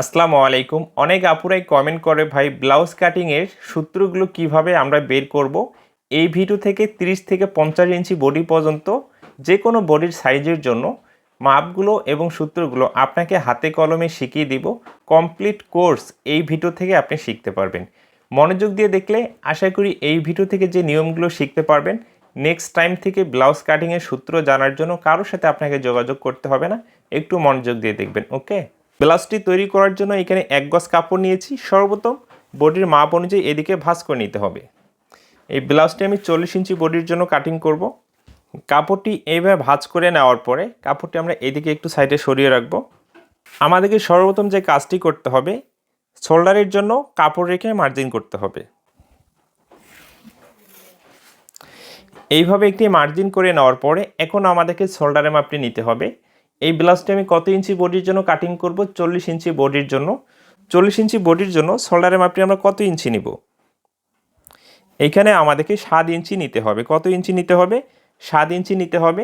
আসসালামু আলাইকুম। অনেক আপুরাই কমেন্ট করে ভাই ব্লাউজ কাটিংয়ের সূত্রগুলো কিভাবে আমরা বের করব। এই ভিডিও থেকে 30 থেকে 50 ইঞ্চি বডি পর্যন্ত যে কোনো বডির সাইজের জন্য মাপগুলো এবং সূত্রগুলো আপনাকে হাতে কলমে শিখিয়ে দিব। কমপ্লিট কোর্স এই ভিডিও থেকে আপনি শিখতে পারবেন। মনোযোগ দিয়ে দেখলে আশা করি এই ভিডিও থেকে যে নিয়মগুলো শিখতে পারবেন। নেক্সট টাইম থেকে ব্লাউজ কাটিংয়ের সূত্র জানার জন্য কারোর সাথে আপনাকে যোগাযোগ করতে হবে না। একটু মনোযোগ দিয়ে দেখবেন, ওকে। ব্লাউজটি তৈরি করার জন্য এখানে 1 গজ কাপড় নিয়েছি। সর্বপ্রথম বডির মাপ অনুযায়ী এদিকে ভাঁজ করে নিতে হবে। এই ব্লাউজটি আমি 40 ইঞ্চি বডির জন্য কাটিং করব। কাপড়টি এইভাবে ভাঁজ করে নেওয়ার পরে কাপড়টি আমরা এদিকে একটু সাইডে সরিয়ে রাখব। আমাদেরকে সর্বপ্রথম যে কাজটি করতে হবে, শোল্ডারের জন্য কাপড় রেখে মার্জিন করতে হবে। এইভাবে একটি মার্জিন করে নেওয়ার পরে এখন আমাদেরকে শোল্ডারের মাপটি নিতে হবে। এই ব্লাউজটি আমি কত ইঞ্চি বডির জন্য কাটিং করব? 40 ইঞ্চি বডির জন্য। 40 ইঞ্চি বডির জন্য শোল্ডারের মাপটি আমরা কত ইঞ্চি নিব? এইখানে আমাদেরকে 7 ইঞ্চি নিতে হবে। কত ইঞ্চি নিতে হবে? 7 ইঞ্চি নিতে হবে।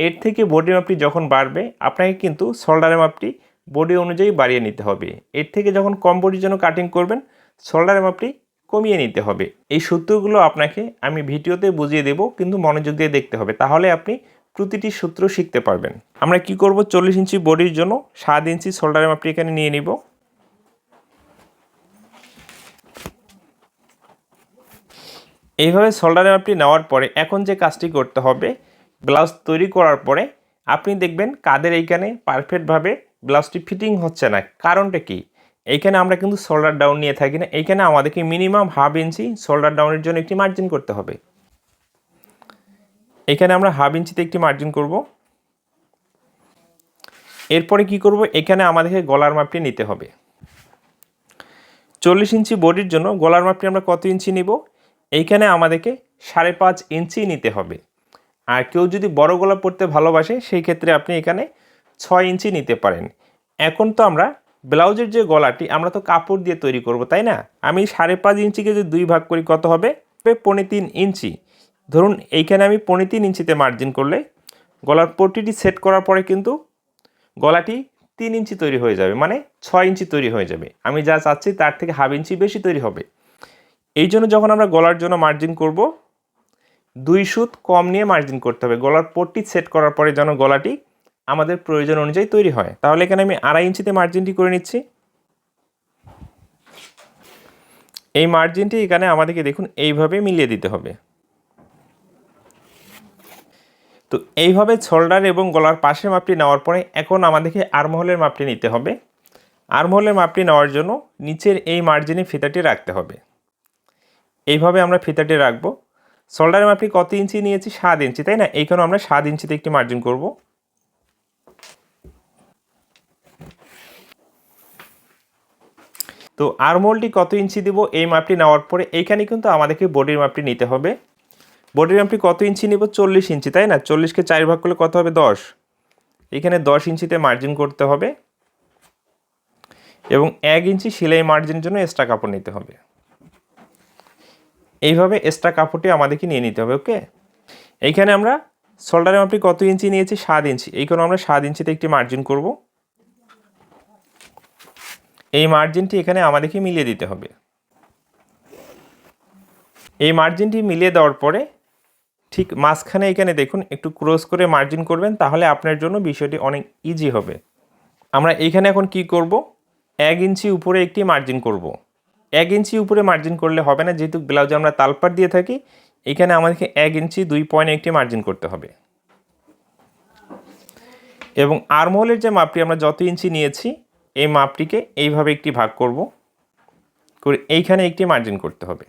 এর থেকে বডির মাপটি যখন বাড়বে আপনাকে কিন্তু শোল্ডারের মাপটি বডি অনুযায়ী বাড়িয়ে নিতে হবে। এর থেকে যখন কম বডির জন্য কাটিং করবেন শোল্ডারের মাপটি কমিয়ে নিতে হবে। এই সূত্রগুলো আপনাকে আমি ভিডিওতে বুঝিয়ে দেব, কিন্তু মনোযোগ দিয়ে দেখতে হবে, তাহলে আপনি প্রতিটি সূত্র শিখতে পারবেন। আমরা কি করব? 40 ইঞ্চি বডির জন্য 7 ইঞ্চি শোল্ডারের মাপটি এখানে নিয়ে নিব। এইভাবে শোল্ডারের মাপটি নেওয়ার পরে এখন যে কাজটি করতে হবে, ব্লাউজ তৈরি করার পরে আপনি দেখবেন কাঁধের এইখানে পারফেক্টভাবে ব্লাউজটি ফিটিং হচ্ছে না। কারণটা কি? এইখানে আমরা কিন্তু শোল্ডার ডাউন নিয়ে থাকি না। এইখানে আমাদেরকে মিনিমাম হাফ ইঞ্চি শোল্ডার ডাউনের জন্য একটি মার্জিন করতে হবে। এখানে আমরা হাফ ইঞ্চিতে একটি মার্জিন করব। এরপরে কি করব? এখানে আমাদেরকে গলার মাপটি নিতে হবে। 40 ইঞ্চি বডির জন্য গলার মাপটি আমরা কত ইঞ্চি নিব? এইখানে আমাদেরকে 5.5 ইঞ্চি নিতে হবে। আর কেউ যদি বড় গলা পরতে ভালোবাসে সেই ক্ষেত্রে আপনি এখানে 6 ইঞ্চি নিতে পারেন। এখন তো আমরা ব্লাউজের যে গলাটি আমরা তো কাপড় দিয়ে তৈরি করব, তাই না? আমি 5.5 ইঞ্চিকে যদি 2 ভাগ করি কত হবে? 3.25 ইঞ্চি। ধরুন এইখানে আমি 3.25 ইঞ্চিতে মার্জিন করলে গলার পট্টিটি সেট করার পরে কিন্তু গলাটি 3 ইঞ্চি তৈরি হয়ে যাবে, মানে 6 ইঞ্চি তৈরি হয়ে যাবে। আমি যা চাচ্ছি তার থেকে হাফ ইঞ্চি বেশি তৈরি হবে। এই জন্য যখন আমরা গলার জন্য মার্জিন করব 2 সুত কম নিয়ে মার্জিন করতে হবে। গলার পট্টি সেট করার পরে যেন গলাটি আমাদের প্রয়োজন অনুযায়ী তৈরি হয়। তাহলে এখানে আমি 2.5 ইঞ্চিতে মার্জিনটি করে নিচ্ছি। এই মার্জিনটি এখানে আমাদেরকে দেখুন এইভাবে মিলিয়ে দিতে হবে। তো এইভাবে শোল্ডার এবং গলার পাশের মাপটি নেওয়ার পরে এখন আমাদেরকে আর্মহোলের মাপটি নিতে হবে। আর্মহোলের মাপটি নেওয়ার জন্য নিচের এই মার্জিনে ফিতাটি রাখতে হবে। এইভাবে আমরা ফিতাটি রাখবো। শোল্ডারের মাপটি কত ইঞ্চি নিয়েছি? 7 ইঞ্চি, তাই না? এইখানে আমরা 7 ইঞ্চিতে একটি মার্জিন করব। তো আর্মহোলটি কত ইঞ্চি দেব এই মাপটি নেওয়ার পরে এইখানে কিন্তু আমাদেরকে বডির মাপটি নিতে হবে। বডির মাপটি কত ইঞ্চি নেব? 40 ইঞ্চি, তাই না? 40কে 4 ভাগ করলে কত হবে? 10। এখানে 10 ইঞ্চিতে মার্জিন করতে হবে এবং 1 ইঞ্চি সেলাই মার্জিনের জন্য এক্সট্রা কাপড় নিতে হবে। এইভাবে এক্সট্রা কাপড়টি আমাদেরকে নিয়ে নিতে হবে, ওকে। এইখানে আমরা শোল্ডারের মাপটি কত ইঞ্চি নিয়েছি? 7 ইঞ্চি। এইখানে আমরা 7 ইঞ্চিতে একটি মার্জিন করব। এই মার্জিনটি এখানে আমাদেরকে মিলিয়ে দিতে হবে। এই মার্জিনটি মিলিয়ে দেওয়ার পরে ঠিক মাঝখানে এখানে দেখুন একটু ক্রস করে মার্জিন করবেন, তাহলে আপনার জন্য বিষয়টি অনেক ইজি হবে। আমরা এইখানে এখন কি করব? 1 ইঞ্চি উপরে একটি মার্জিন করব। 1 ইঞ্চি উপরে মার্জিন করলে হবে না, যেহেতু ব্লাউজে আমরা তালপাট দিয়ে থাকি। এখানে আমাদেরকে 1 ইঞ্চি 2 পয়েন্ট একটি মার্জিন করতে হবে। এবং আর্মহোলের যে মাপটি আমরা যত ইঞ্চি নিয়েছি এই মাপটিকে এইভাবে একটি ভাগ করব করে এইখানে একটি মার্জিন করতে হবে।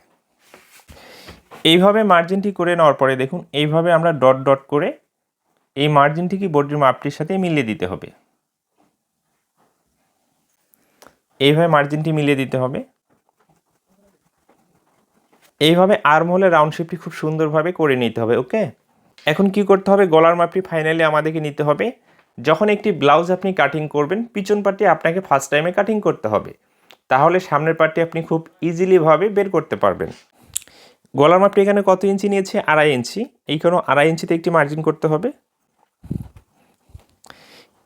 এইভাবে মার্জিনটি করে নেওয়ার পরে দেখুন এইভাবে আমরা ডট ডট করে এই মার্জিনটিকে বডির মাপটির সাথে মিলিয়ে দিতে হবে। এইভাবে মার্জিনটি মিলিয়ে দিতে হবে। এইভাবে আর্মহোলের রাউন্ড শেপটি খুব সুন্দরভাবে করে নিতে হবে, ওকে। এখন কি করতে হবে? গলার মাপটি ফাইনালি আমাদেরকে নিতে হবে। যখন একটি ব্লাউজ আপনি কাটিং করবেন পিছন পার্টটি আপনাকে ফার্স্ট টাইমে কাটিং করতে হবে, তাহলে সামনের পার্টটি আপনি খুব ইজিলিভাবে বের করতে পারবেন। গলার মাপটি এখানে কত ইঞ্চি নিয়েছে? 2.5 ইঞ্চি। এইখানেও 2.5 ইঞ্চিতে একটি মার্জিন করতে হবে।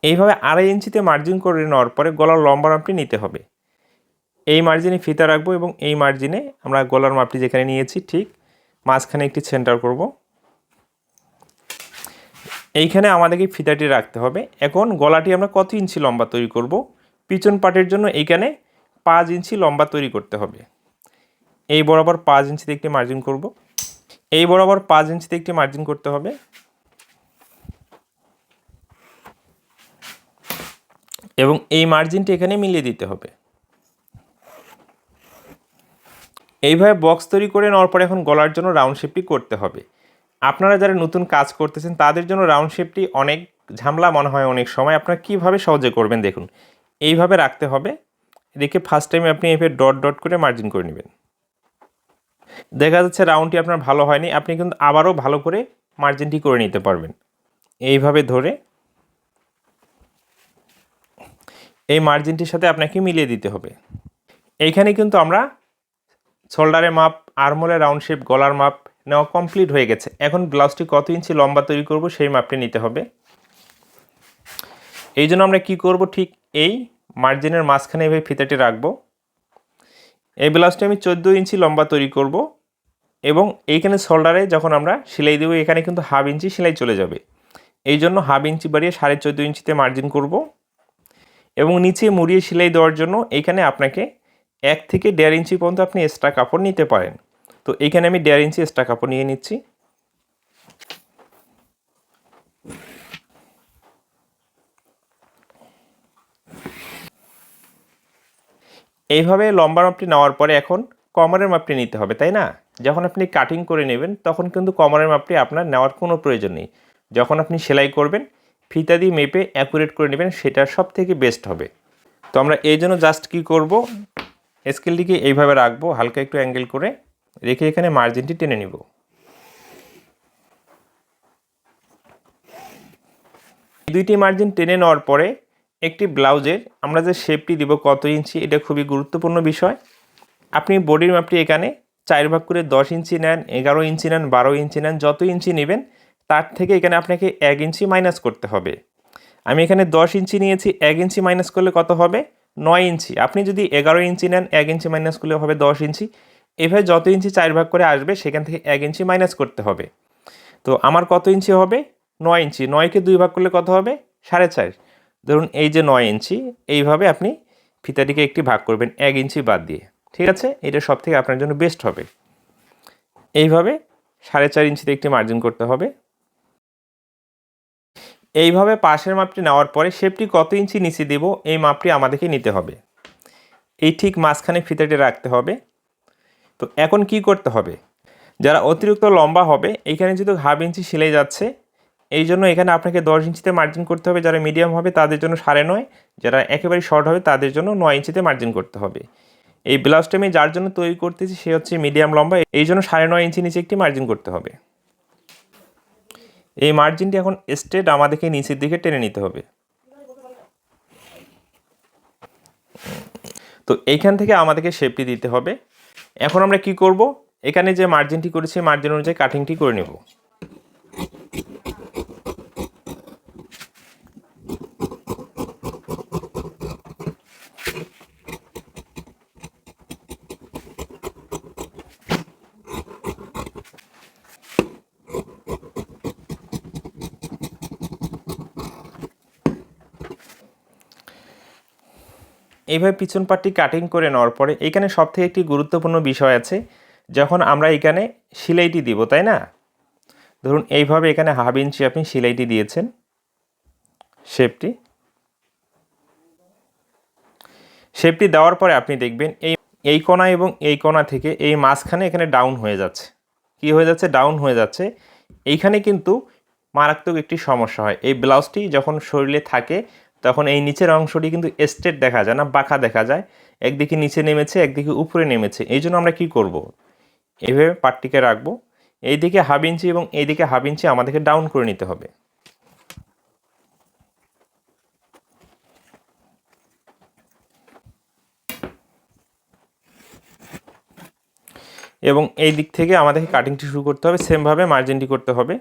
এইভাবে 2.5 ইঞ্চিতে মার্জিন করে নেওয়ার পরে গলার লম্বা মাপটি নিতে হবে। এই মার্জিনে ফিতা রাখবো এবং এই মার্জিনে আমরা গলার মাপটি যেখানে নিয়েছি ঠিক মাঝখানে একটি সেন্টার করব। এইখানে আমাদেরকে ফিতাটি রাখতে হবে। এখন গলাটি আমরা কত ইঞ্চি লম্বা তৈরি করব? পিছন পাটের জন্য এইখানে 5 ইঞ্চি লম্বা তৈরি করতে হবে। এই বরাবর 5 ইঞ্চিতে একটি মার্জিন করব। এই বরাবর 5 ইঞ্চিতে একটি মার্জিন করতে হবে এবং এই মার্জিনটি এখানে মিলিয়ে দিতে হবে। এইভাবে বক্স তৈরি করে নেওয়ার পরে এখন গলার জন্য রাউন্ড শেপটি করতে হবে। আপনারা যারা নতুন কাজ করতেছেন তাদের জন্য রাউন্ড শেপটি অনেক ঝামেলা মনে হয় অনেক সময়। আপনারা কীভাবে সহজে করবেন দেখুন। এইভাবে রাখতে হবে, রেখে ফার্স্ট টাইমে আপনি এইভাবে ডট ডট করে মার্জিন করে নেবেন। দেখা যাচ্ছে রাউন্ডটি আপনার ভালো হয়নি, আপনি কিন্তু আবারও ভালো করে মার্জিনটি করে নিতে পারবেন। এইভাবে ধরে এই মার্জিনটির সাথে আপনাকে মিলিয়ে দিতে হবে। এইখানে কিন্তু আমরা শোল্ডারের মাপ, আর্মহোলের রাউন্ড শেপ, গলার মাপ নেওয়া কমপ্লিট হয়ে গেছে। এখন ব্লাউজটি কত ইঞ্চি লম্বা তৈরি করব সেই মাপটি নিতে হবে। এই জন্য আমরা কি করব, ঠিক এই মার্জিনের মাঝখানে এভাবে ফিতাটি রাখবো। এই ব্লাউজটি আমি 14 ইঞ্চি লম্বা তৈরি করব এবং এইখানে শোল্ডারে যখন আমরা সেলাই দেবো এখানে কিন্তু 1/2 ইঞ্চি সেলাই চলে যাবে। এই জন্য 1/2 ইঞ্চি বাড়িয়ে 14.5 ইঞ্চিতে মার্জিন করব এবং নিচে মুড়িয়ে সেলাই দেওয়ার জন্য এইখানে আপনাকে 1 থেকে 1.5 ইঞ্চি পর্যন্ত আপনি এক্সট্রা কাপড় নিতে পারেন। তো এইখানে আমি 1.5 ইঞ্চি এক্সট্রা কাপড় নিয়ে নিচ্ছি। এইভাবে লম্বা মাপটি নেওয়ার পরে এখন কোমরের মাপটি নিতে হবে, তাই না? যখন আপনি কাটিং করে নেবেন তখন কিন্তু কোমরের মাপটি আপনার নেওয়ার কোনো প্রয়োজন নেই। যখন আপনি সেলাই করবেন ফিতা দিয়ে মেপে অ্যাকুরেট করে নেবেন, সেটা সবথেকে বেস্ট হবে। তো আমরা এই জন্য জাস্ট কী করব, স্কেলটিকে এইভাবে রাখবো, হালকা একটু অ্যাঙ্গেল করে রেখে এখানে মার্জিনটি টেনে নিব। দুইটি মার্জিন টেনে নেওয়ার পরে একটি ব্লাউজের আমরা যে শেপটি দিব কত ইঞ্চি, এটা খুবই গুরুত্বপূর্ণ বিষয়। আপনি বডির মাপটি এখানে 4 ভাগ করে 10 ইঞ্চি নেন, 11 ইঞ্চি নেন, 12 ইঞ্চি নেন, যত ইঞ্চি নেবেন তার থেকে এখানে আপনাকে 1 ইঞ্চি মাইনাস করতে হবে। আমি এখানে 10 ইঞ্চি নিয়েছি, 1 ইঞ্চি মাইনাস করলে কত হবে? 9 ইঞ্চি। আপনি যদি 11 ইঞ্চি নেন 1 ইঞ্চি মাইনাস করলে হবে 10 ইঞ্চি। এভাবে যত ইঞ্চি 4 ভাগ করে আসবে সেখান থেকে 1 ইঞ্চি মাইনাস করতে হবে। তো আমার কত ইঞ্চি হবে? 9 ইঞ্চি। 9কে 2 ভাগ করলে কত হবে? 4.5। ধরুন এই যে 9 ইঞ্চি, এইভাবে আপনি ফিতাটিকে একটি ভাগ করবেন 1 ইঞ্চি বাদ দিয়ে। ঠিক আছে, এটা সব থেকে আপনার জন্য বেস্ট হবে। এইভাবে 4.5 ইঞ্চিতে একটি মার্জিন করতে হবে। এইভাবে পাশের মাপটি নেওয়ার পরে শেপটি কত ইঞ্চি নিচে দেব এই মাপটি আমাদেরকে নিতে হবে। এই ঠিক মাঝখানে ফিতাটি রাখতে হবে। তো এখন কি করতে হবে, যারা অতিরিক্ত লম্বা হবে এইখানে যেহেতু 1/2 ইঞ্চি সেলাই যাচ্ছে এই জন্য এখানে আপনাকে 10 ইঞ্চিতে মার্জিন করতে হবে। যারা মিডিয়াম হবে তাদের জন্য 9.5, যারা একেবারে শর্ট হবে তাদের জন্য 9 ইঞ্চিতে মার্জিন করতে হবে। এই ব্লাউজটা আমি যার জন্য তৈরি করতেছি সে হচ্ছে মিডিয়াম লম্বা, এই জন্য 9.5 ইঞ্চি নিচে একটি মার্জিন করতে হবে। এই মার্জিনটি এখন স্ট্রেট আমাদেরকে নিচের দিকে টেনে নিতে হবে। তো এইখান থেকে আমাদেরকে শেপটি দিতে হবে। এখন আমরা কি করব, এখানে যে মার্জিনটি করেছি মার্জিন অনুযায়ী কাটিংটি করে নেব। এইভাবে পিছন পাটটি কাটিং করে নেওয়ার পরে এখানে সবথেকে একটি গুরুত্বপূর্ণ বিষয় আছে, যখন আমরা এখানে সেলাইটি দিব, তাই না? ধরুন এইভাবে এখানে 1/2 ইঞ্চি আপনি সেলাইটি দিয়েছেন, শেপটি দেওয়ার পরে আপনি দেখবেন এই কোণা এবং এই কোণা থেকে এই মাঝখানে এখানে ডাউন হয়ে যাচ্ছে। কি হয়ে যাচ্ছে? ডাউন হয়ে যাচ্ছে। এইখানে কিন্তু মারাত্মক একটি সমস্যা হয়। এই ব্লাউজটি যখন শরীরে থাকে তখন এই নিচের অংশটি কিন্তু স্ট্রেট দেখা যায় না, বাঁকা দেখা যায়, একদিকে নিচে নেমেছে একদিকে উপরে নেমেছে। এই জন্য আমরা কি করব, এইভাবে পাটটিকে রাখবো, এইদিকে 1/2 ইঞ্চি এবং এইদিকে 1/2 ইঞ্চি আমাদেরকে ডাউন করে নিতে হবে। এবং এই দিক থেকে আমাদেরকে কাটিংটি শুরু করতে হবে, সেমভাবে মার্জিনটি করতে হবে।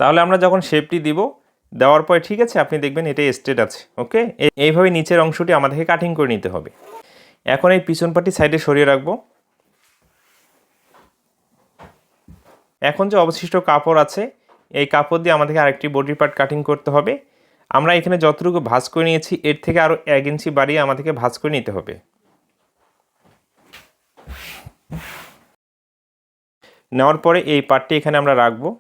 তাহলে আমরা যখন শেপটি দিব, দেওয়ার পরে ঠিক আছে, আপনি দেখবেন এটা স্ট্রেট আছে। ওকে, এইভাবে নিচের অংশটি আমাদেরকে কাটিং করে নিতে হবে। এখন এই পিছন পাটি সাইডে সরিয়ে রাখবো। এখন যে অবশিষ্ট কাপড় আছে, এই কাপড় দিয়ে আমাদেরকে আরেকটি বডি পার্ট কাটিং করতে হবে। আমরা এখানে যতটুকু ভাঁজ করে নিয়েছি এর থেকে আরও 1 ইঞ্চি বাড়িয়ে আমাদেরকে ভাঁজ করে নিতে হবে। নেওয়ার পরে এই পার্টটি এখানে আমরা রাখবো।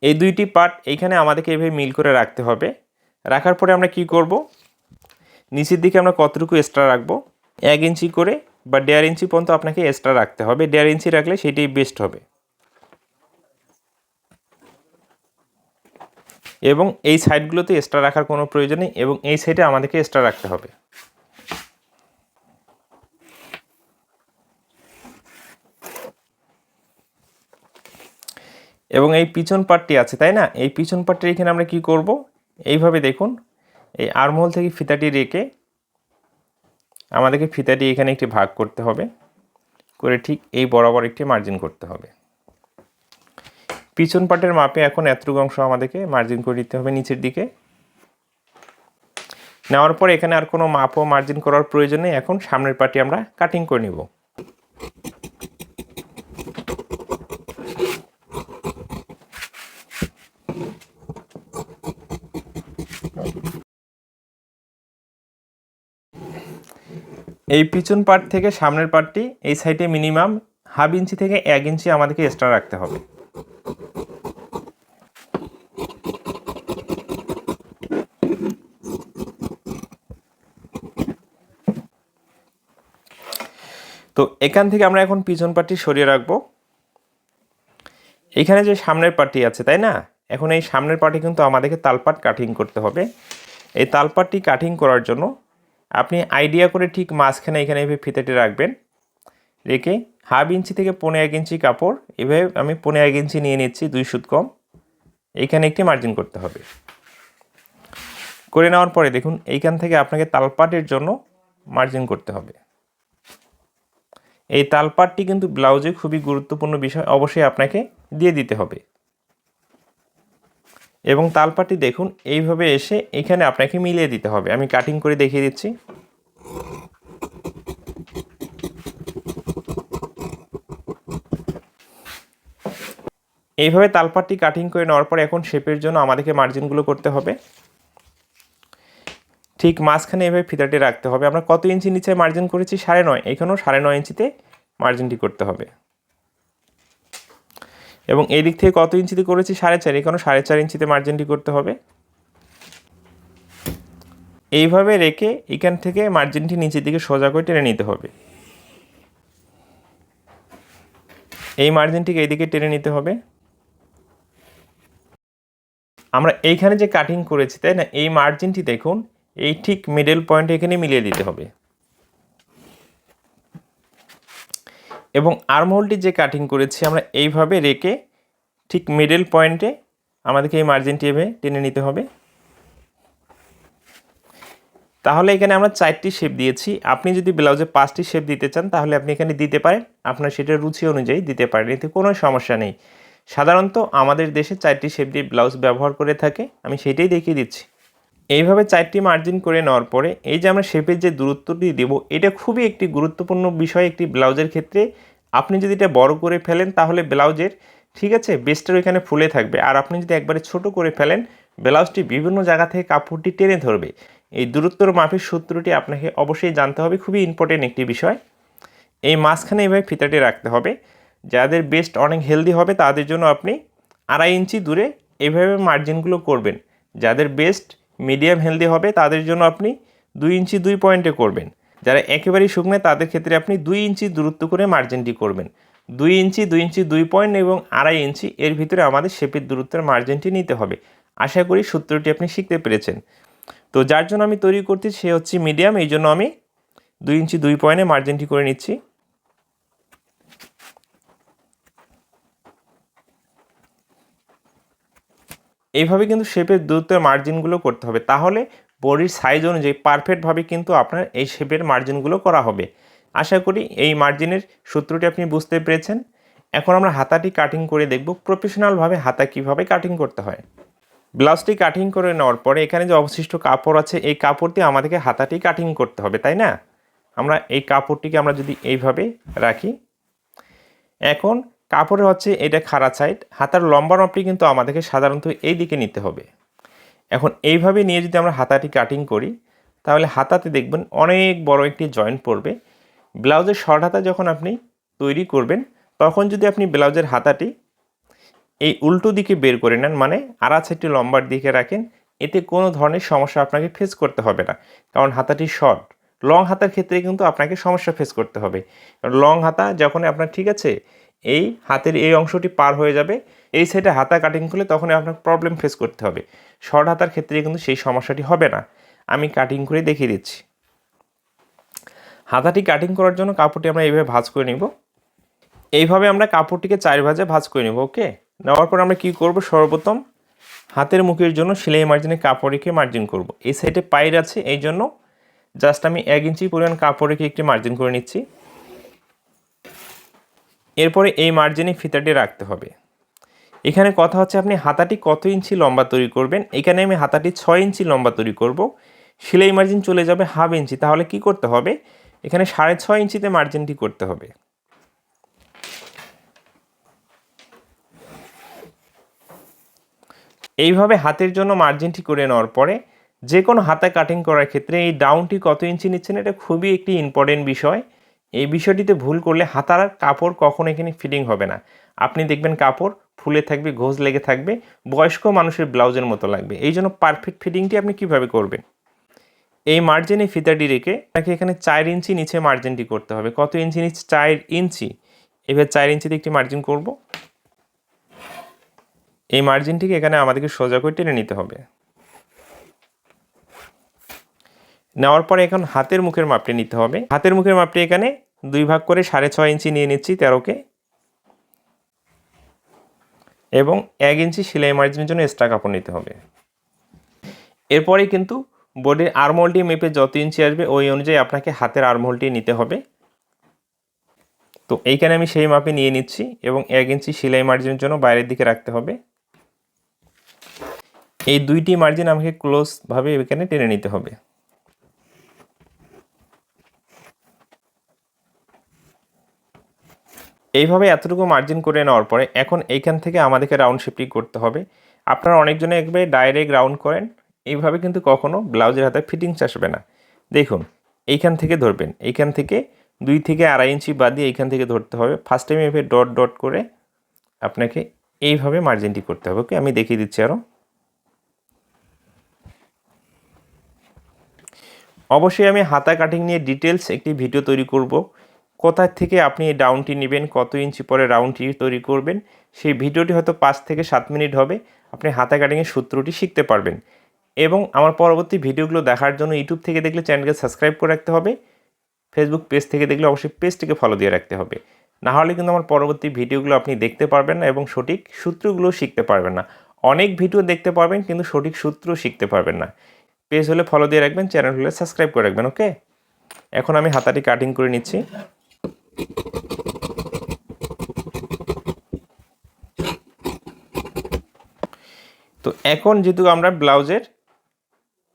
এই দুইটি পার্ট এইখানে আমাদেরকে এইভাবে মিল করে রাখতে হবে। রাখার পরে আমরা কি করব, নিচের দিকে আমরা কতটুকু এক্সট্রা রাখবো, 1 ইঞ্চি করে বা 1.5 ইঞ্চি পর্যন্ত আপনাকে এক্সট্রা রাখতে হবে। 1.5 ইঞ্চি রাখলে সেটাই বেস্ট হবে। এবং এই সাইডগুলোতে এক্সট্রা রাখার কোনো প্রয়োজন নেই, এবং এই সাইডে আমাদেরকে এক্সট্রা রাখতে হবে। এবং এই পিছন পার্টটি আছে, তাই না, এই পিছন পার্টটি এখানে আমরা কি করব, এইভাবে দেখুন, এই আর্মহোল থেকে ফিতাটি রেখে আমাদেরকে ফিতাটি এখানে একটি ভাগ করতে হবে, করে ঠিক এই বরাবর একটি মার্জিন করতে হবে। পিছন পার্টের মাপে এখন এতটুকু অংশ আমাদেরকে মার্জিন করে দিতে হবে নিচের দিকে। নেওয়ার পর এখানে আর কোনো মাপ ও মার্জিন করার প্রয়োজন নেই। এখন সামনের পার্টটি আমরা কাটিং করে নিব। এই পিছন পার্ট থেকে সামনের পার্টটি এই সাইডে মিনিমাম 1/2 ইঞ্চি থেকে 1 ইঞ্চি আমাদেরকে এক্সট্রা রাখতে হবে। তো এখান থেকে আমরা এখন পিছন পার্টটি সরিয়ে রাখবো। এখানে যে সামনের পার্টটি আছে, তাই না, এখন এই সামনের পার্টে কিন্তু আমাদেরকে তালপাট কাটিং করতে হবে। এই তালপাটটি কাটিং করার জন্য আপনি আইডিয়া করে ঠিক মাঝখানে এখানে এভাবে ফিতাটি রাখবেন, রেখে 1/2 ইঞ্চি থেকে 1.5 ইঞ্চি কাপড়, এভাবে আমি 1.5 ইঞ্চি নিয়ে নিচ্ছি, 2 সুত কম, এইখানে একটি মার্জিন করতে হবে। করে নেওয়ার পরে দেখুন এইখান থেকে আপনাকে তালপাটের জন্য মার্জিন করতে হবে। এই তালপাটটি কিন্তু ব্লাউজে খুবই গুরুত্বপূর্ণ বিষয়, অবশ্যই আপনাকে দিয়ে দিতে হবে। এবং তালপাটটি দেখুন এইভাবে এসে এখানে আপনাকে মিলিয়ে দিতে হবে। আমি কাটিং করে দেখিয়ে দিচ্ছি। এইভাবে তালপাটটি কাটিং করে নেওয়ার পর এখন শেপের জন্য আমাদেরকে মার্জিনগুলো করতে হবে। ঠিক মাঝখানে এভাবে ফিতাটি রাখতে হবে। আমরা কত ইঞ্চি নিচে মার্জিন করেছি, 9.5, এখানেও 9.5 ইঞ্চিতে মার্জিনটি করতে হবে। এবং এই দিক থেকে কত ইঞ্চিতে করেছি, 4.5, এখানেও 4.5 ইঞ্চিতে মার্জিনটি করতে হবে। এইভাবে রেখে এখান থেকে মার্জিনটি নিচের দিকে সোজা করে টেনে নিতে হবে। এই মার্জিনটিকে এইদিকে টেনে নিতে হবে। আমরা এইখানে যে কাটিং করেছি, তাই না, এই মার্জিনটি দেখুন এই ঠিক মিডল পয়েন্টে এখানে মিলিয়ে দিতে হবে। এবং আর্মহোলটি যে কাটিং করেছি আমরা এইভাবে রেখে ঠিক মিডল পয়েন্টে আমাদেরকে এই মার্জিনটি এভাবে টেনে নিতে হবে। তাহলে এখানে আমরা 4টি শেপ দিয়েছি। আপনি যদি ব্লাউজে 5টি শেপ দিতে চান তাহলে আপনি এখানে দিতে পারেন, আপনার সেটার রুচি অনুযায়ী দিতে পারেন, এতে কোনো সমস্যা নেই। সাধারণত আমাদের দেশে 4টি শেপ দিয়ে ব্লাউজ ব্যবহার করে থাকে, আমি সেটাই দেখিয়ে দিচ্ছি। এইভাবে 4টি মার্জিন করে নেওয়ার পরে এই যে আমরা শেপের যে দূরত্বটি দেব, এটা খুবই একটি গুরুত্বপূর্ণ বিষয় একটি ব্লাউজের ক্ষেত্রে। আপনি যদি এটা বড় করে ফেলেন তাহলে ব্লাউজের ঠিক আছে বেস্টের এখানে ফুলে থাকবে, আর আপনি যদি একবারে ছোট করে ফেলেন ব্লাউজটি বিভিন্ন জায়গা থেকে কাপড়টি টেনে ধরবে। এই দূরত্বর মাপের সূত্রটি আপনাকে অবশ্যই জানতে হবে, খুবই ইম্পর্টেন্ট একটি বিষয়। এই মাঝখানে এইভাবে ফিতাটি রাখতে হবে। যাদের বেস্ট অনেক হেলদি হবে তাদের জন্য আপনি 2.5 ইঞ্চি দূরে এইভাবে মার্জিনগুলো করবেন। যাদের বেস্ট মিডিয়াম হেলদি হবে তাদের জন্য আপনি 2 ইঞ্চি 2 পয়েন্টে করবেন। যারা একেবারেই শুকনো তাদের ক্ষেত্রে আপনি 2 ইঞ্চি দূরত্ব করে মার্জিনটি করবেন। 2 ইঞ্চি 2 ইঞ্চি 2 পয়েন্ট এবং 2.5 ইঞ্চি এর ভিতরে আমাদের শেপের দূরত্বের মার্জিনটি নিতে হবে। আশা করি সূত্রটি আপনি শিখতে পেরেছেন। তো যার জন্য আমি তৈরি করতে সে হচ্ছে মিডিয়াম, এই জন্য আমি 2 ইঞ্চি 2 পয়েন্টে মার্জিনটি করে নিচ্ছি। এইভাবে কিন্তু শেপের দূরত্বের মার্জিনগুলো করতে হবে, তাহলে বডির সাইজ অনুযায়ী পারফেক্টভাবে কিন্তু আপনার এই শেপের মার্জিনগুলো করা হবে। আশা করি এই মার্জিনের সূত্রটি আপনি বুঝতে পেরেছেন। এখন আমরা হাতাটি কাটিং করে দেখব প্রফেশনালভাবে হাতা কিভাবে কাটিং করতে হয়। ব্লাউজটি কাটিং করে নেওয়ার পরে এখানে যে অবশিষ্ট কাপড় আছে এই কাপড় দিয়ে আমাদেরকে হাতাটি কাটিং করতে হবে, তাই না? আমরা এই কাপড়টিকে আমরা যদি এইভাবে রাখি, এখন কাপড়ের হচ্ছে এটা খাড়া সাইড, হাতার লম্বা মাপটি কিন্তু আমাদেরকে সাধারণত এই দিকে নিতে হবে। এখন এইভাবে নিয়ে যদি আমরা হাতাটি কাটিং করি তাহলে হাতাতে দেখবেন অনেক বড় একটি জয়েন্ট পড়বে। ব্লাউজের শর্ট হাতা যখন আপনি তৈরি করবেন তখন যদি আপনি ব্লাউজের হাতাটি এই উল্টো দিকে বের করে নেন, মানে আড়া সাইডটি লম্বার দিকে রাখেন, এতে কোনো ধরনের সমস্যা আপনাকে ফেস করতে হবে না। কারণ হাতাটি শর্ট, লং হাতার ক্ষেত্রে কিন্তু আপনাকে সমস্যা ফেস করতে হবে। কারণ লং হাতা যখন আপনার ঠিক আছে এই হাতের এই অংশটি পার হয়ে যাবে, এই সাইডে হাতা কাটিং করলে তখন আপনার প্রবলেম ফেস করতে হবে। শর্ট হাতার ক্ষেত্রে কিন্তু সেই সমস্যাটি হবে না। আমি কাটিং করে দেখিয়ে দিচ্ছি। হাতাটি কাটিং করার জন্য কাপড়টি আমরা এইভাবে ভাঁজ করে নিব। এইভাবে আমরা কাপড়টিকে 4 ভাঁজে ভাঁজ করে নেব। ওকে, নেওয়ার পর আমরা কি করব, সর্বপ্রথম হাতের মুখের জন্য সেলাই মার্জিনে কাপড় রেখে মার্জিন করব। এই সাইডে পাইর আছে, এই জন্য জাস্ট আমি 1 ইঞ্চি পরিমাণ কাপড় রেখে একটি মার্জিন করে নিচ্ছি। এরপরে এই মার্জিনে ফিতাটি রাখতে হবে। এখানে কথা হচ্ছে আপনি হাতাটি কত ইঞ্চি লম্বা তৈরি করবেন। এখানে আমি হাতাটি 6 ইঞ্চি লম্বা তৈরি করব। সেলাই মার্জিন চলে যাবে হাফ ইঞ্চি, তাহলে কি করতে হবে, এখানে 6.5 ইঞ্চিতে মার্জিনটি করতে হবে। এইভাবে হাতের জন্য মার্জিনটি করে নেওয়ার পরে যে কোনো হাতা কাটিং করার ক্ষেত্রে এই ডাউনটি কত ইঞ্চি নিচ্ছেন এটা খুবই একটি ইম্পর্টেন্ট বিষয়। এই বিষয়টিতে ভুল করলে হাতার কাপড় কখনো এখানে ফিটিং হবে না। আপনি দেখবেন কাপড় ফুলে থাকবে, ঘোষ লেগে থাকবে, বয়স্ক মানুষের ব্লাউজের মতো লাগবে। এই জন্য পারফেক্ট ফিটিংটি আপনি কিভাবে করবেন, এই মার্জিনে ফিতাটি রেখে আপনাকে এখানে 4 ইঞ্চি নিচে মার্জিনটি করতে হবে। কত ইঞ্চি নিচে, 4 ইঞ্চি। এবার 4 ইঞ্চিতে একটি মার্জিন করব। এই মার্জিনটিকে এখানে আমাদেরকে সোজা করে টেনে নিতে হবে। নেওয়ার পরে এখন হাতের মুখের মাপটি নিতে হবে। হাতের মুখের মাপটি এখানে 2 ভাগ করে 6.5 ইঞ্চি নিয়ে নিচ্ছি 13কে, এবং 1 ইঞ্চি সেলাই মার্জিনের জন্য এক্সট্রা কাপড় নিতে হবে। এরপরে কিন্তু বডির আর্মহোলটি মেপে যত ইঞ্চি আসবে ওই অনুযায়ী আপনাকে হাতের আর্মহোলটি নিতে হবে। তো এইখানে আমি সেই মাপে নিয়ে নিচ্ছি এবং 1 ইঞ্চি সেলাই মার্জিনের জন্য বাইরের দিকে রাখতে হবে। এই দুইটি মার্জিন আমাকে ক্লোজভাবে এখানে টেনে নিতে হবে। এইভাবে এতটুকু মার্জিন করে নেওয়ার পরে এখন এইখান থেকে আমাদেরকে রাউন্ড শেপটি করতে হবে। আপনারা অনেকজনে একবারে ডাইরেক্ট রাউন্ড করেন, এইভাবে কিন্তু কখনো ব্লাউজের হাতে ফিটিংস আসবে না। দেখুন এইখান থেকে ধরবেন, এইখান থেকে 2 থেকে 2.5 ইঞ্চি বাদ দিয়ে এইখান থেকে ধরতে হবে। ফার্স্ট টাইম এভাবে ডট ডট করে আপনাকে এইভাবে মার্জিনটি করতে হবে। ওকে, আমি দেখিয়ে দিচ্ছি আরও। অবশ্যই আমি হাতা কাটিং নিয়ে ডিটেলস একটি ভিডিও তৈরি করব। কোথা থেকে আপনি এই ডাউনটি নেবেন, কত ইঞ্চি পরে রাউন্ডটি তৈরি করবেন, সেই ভিডিওটি হয়তো 5 থেকে 7 মিনিট হবে। আপনি হাতা কাটিংয়ের সূত্রটি শিখতে পারবেন। এবং আমার পরবর্তী ভিডিওগুলো দেখার জন্য ইউটিউব থেকে দেখলে চ্যানেলকে সাবস্ক্রাইব করে রাখতে হবে, ফেসবুক পেজ থেকে দেখলে অবশ্যই পেজটিকে ফলো দিয়ে রাখতে হবে। না হলে কিন্তু আমার পরবর্তী ভিডিওগুলো আপনি দেখতে পারবেন না এবং সঠিক সূত্রগুলো শিখতে পারবেন না। অনেক ভিডিও দেখতে পারবেন কিন্তু সঠিক সূত্র শিখতে পারবেন না। পেজ হলে ফলো দিয়ে রাখবেন, চ্যানেল হলে সাবস্ক্রাইব করে রাখবেন। ওকে, এখন আমি হাতাটি কাটিং করে নিচ্ছি। তো এখন যেহেতু আমরা ব্লাউজের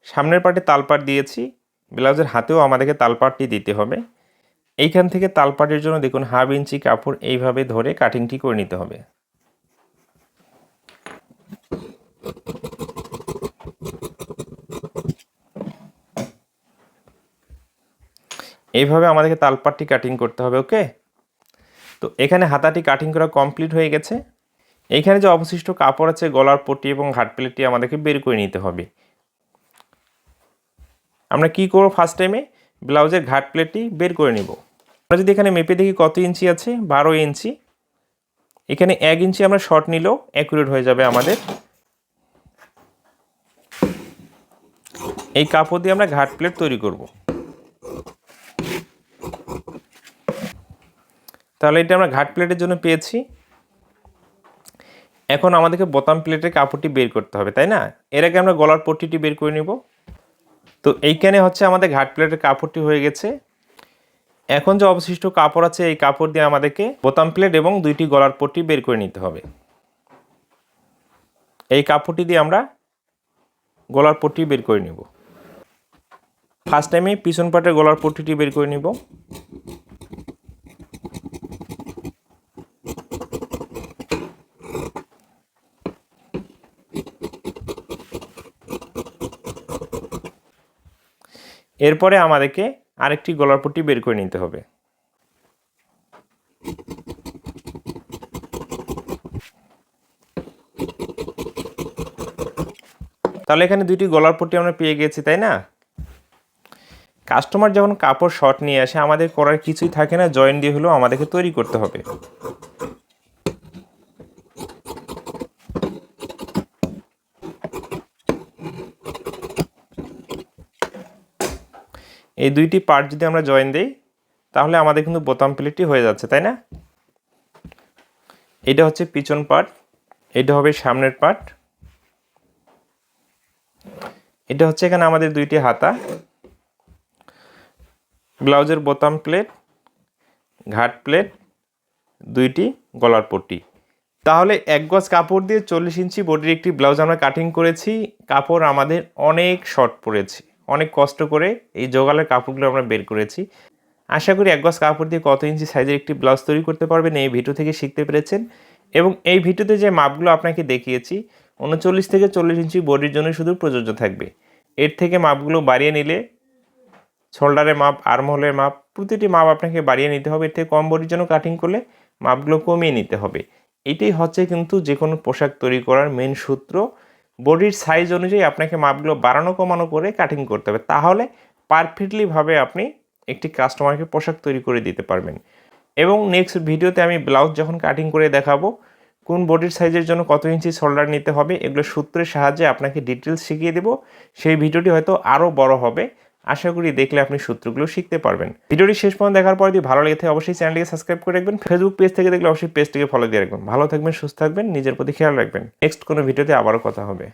সামনের পার্টে তালপাট দিয়েছি, ব্লাউজের হাতেও আমাদেরকে তালপাটটি দিতে হবে। এইখান থেকে তালপাটের জন্য দেখুন হাফ ইঞ্চি কাপড় এইভাবে ধরে কাটিংটি করে নিতে হবে। এইভাবে আমাদেরকে তালপাটটি কাটিং করতে হবে। ওকে, তো এখানে হাতাটি কাটিং করা কমপ্লিট হয়ে গেছে। এইখানে যে অবশিষ্ট কাপড় আছে গলার পট্টি এবং ঘাট প্লেটটি আমাদেরকে বের করে নিতে হবে। আমরা কি করব, ফার্স্ট টাইমে ব্লাউজের ঘাট প্লেটটি বের করে নিব। আমরা যদি এখানে মেপে দেখি কত ইঞ্চি আছে, 12 ইঞ্চি। এখানে 1 ইঞ্চি আমরা শর্ট নিলেও অ্যাকুরেট হয়ে যাবে আমাদের। এই কাপড় দিয়ে আমরা ঘাট প্লেট তৈরি করব। তাহলে এটা আমরা ঘাট প্লেটের জন্য পেয়েছি। এখন আমাদেরকে বোতাম প্লেটের কাপড়টি বের করতে হবে, তাই না? এর আগে আমরা গলার পট্টিটি বের করে নিব। তো এইখানে হচ্ছে আমাদের ঘাট প্লেটের কাপড়টি হয়ে গেছে। এখন যে অবশিষ্ট কাপড় আছে এই কাপড় দিয়ে আমাদেরকে বোতাম প্লেট এবং 2টি গলার পট্টি বের করে নিতে হবে। এই কাপড়টি দিয়ে আমরা গলার পট্টি বের করে নিব। ফার্স্ট টাইমে পিছন পাটের গলার পট্টিটি বের করে নিব। এরপরে আমাদেরকে আরেকটি গলার পট্টি বের করে নিতে হবে। তাহলে এখানে 2টি গলার পট্টি আমরা পেয়ে গেছি, তাই না? কাস্টমার যখন কাপড় শর্ট নিয়ে আসে আমাদের করার কিছুই থাকে না, জয়েন দিয়ে হলেও আমাদেরকে তৈরি করতে হবে। এই 2টি পার্ট যদি আমরা জয়েন দেই তাহলে আমাদের কিন্তু বোতাম প্লেটটি হয়ে যাচ্ছে, তাই না? এটা হচ্ছে পিছন পার্ট, এটা হবে সামনের পার্ট, এটা হচ্ছে এখানে আমাদের 2টি হাতা, ব্লাউজের বোতাম প্লেট, ঘাট প্লেট, 2টি গলার পট্টি। তাহলে 1 গজ কাপড় দিয়ে 40 ইঞ্চি বডির একটি ব্লাউজ আমরা কাটিং করেছি। কাপড় আমাদের অনেক শর্ট পড়েছে, অনেক কষ্ট করে এই জোগালের কাপড়গুলো আমরা বের করেছি। আশা করি 1 গজ কাপড় দিয়ে কত ইঞ্চি সাইজের একটি ব্লাউজ তৈরি করতে পারবেন এই ভিডিও থেকে শিখতে পেরেছেন। এবং এই ভিডিওতে যে মাপগুলো আপনাকে দেখিয়েছি 39 থেকে 40 ইঞ্চি বডির জন্য শুধু প্রযোজ্য থাকবে। এর থেকে মাপগুলো বাড়িয়ে নিলে শোল্ডারের মাপ, আর্মহোলের মাপ, প্রতিটি মাপ আপনাকে বাড়িয়ে নিতে হবে। এর থেকে কম বডির জন্য কাটিং করলে মাপগুলো কমিয়ে নিতে হবে। এটাই হচ্ছে কিন্তু যে কোনো পোশাক তৈরি করার মেন সূত্র। বডির সাইজ অনুযায়ী আপনাকে মাপগুলো বাড়ানো কমানো করে কাটিং করতে হবে, তাহলে পারফেক্টলিভাবে আপনি একটি কাস্টমারকে পোশাক তৈরি করে দিতে পারবেন। এবং নেক্সট ভিডিওতে আমি ব্লাউজ যখন কাটিং করে দেখাবো কোন বডির সাইজের জন্য কত ইঞ্চি শোল্ডার নিতে হবে এগুলো সূত্রের সাহায্যে আপনাকে ডিটেলস শিখিয়ে দেব। সেই ভিডিওটি হয়তো আরও বড় হবে, আশা করি দেখলে আপনি সূত্রগুলো শিখতে পারবেন। ভিডিওটি শেষ পর্যন্ত দেখার পর যদি ভালো লেগে থাকে অবশ্যই চ্যানেলটিকে সাবস্ক্রাইব করে রাখবেন। ফেসবুক পেজ থেকে দেখলে অবশ্যই পেজটিকে ফলো দিয়ে রাখবেন। ভালো থাকবেন, সুস্থ থাকবেন, নিজের প্রতি খেয়াল রাখবেন। নেক্সট কোনো ভিডিওতে আবারও কথা হবে।